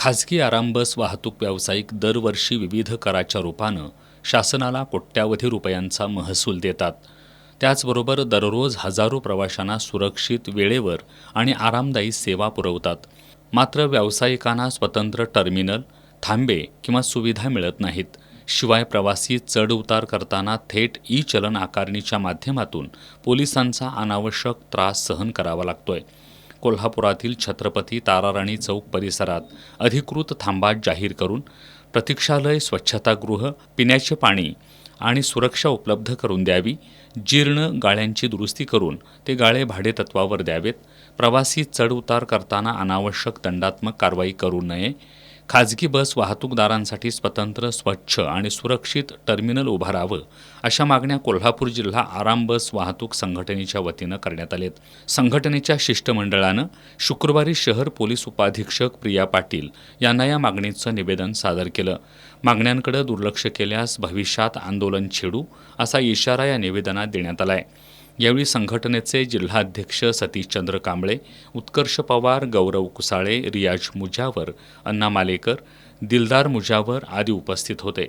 खाजगी आरामबस वाहतूक व्यावसायिक दरवर्षी विविध कराच्या रूपानं शासनाला कोट्यावधी रुपयांचा महसूल देतात. त्याचबरोबर दररोज हजारो प्रवाशांना सुरक्षित, वेळेवर आणि आरामदायी सेवा पुरवतात. मात्र व्यावसायिकांना स्वतंत्र टर्मिनल, थांबे किंवा सुविधा मिळत नाहीत. शिवाय प्रवासी चढ उतार करताना थेट ई-चलन आकारणीच्या माध्यमातून पोलिसांचा अनावश्यक त्रास सहन करावा लागतोय. कोल्हापुरातील छत्रपती ताराराणी चौक परिसरात अधिकृत थांबा जाहीर करून प्रतीक्षालय, स्वच्छतागृह, पिण्याचे पाणी आणि सुरक्षा उपलब्ध करून द्यावी. जीर्ण गाळ्यांची दुरुस्ती करून ते गाळे भाडेतत्वावर द्यावेत. प्रवासी चढ उतार करताना अनावश्यक दंडात्मक कारवाई करू नये. खाजगी बस वाहतूकदारांसाठी स्वतंत्र, स्वच्छ आणि सुरक्षित टर्मिनल उभारावं, अशा मागण्या कोल्हापूर जिल्हा आराम बस वाहतूक संघटनेच्या वतीनं करण्यात आलेत. संघटनेच्या शिष्टमंडळानं शुक्रवारी शहर पोलीस उपाधीक्षक प्रिया पाटील यांना या मागणीचं निवेदन सादर केलं. मागण्यांकडे दुर्लक्ष केल्यास भविष्यात आंदोलन छेडू, असा इशारा या निवेदनात देण्यात आलाय. यावेळी संघटनेचे जिल्हाध्यक्ष सतीशचंद्र कांबळे, उत्कर्ष पवार, गौरव कुसाळे, रियाज मुजावर, अण्णा मालेकर, दिलदार मुजावर आदी उपस्थित होते.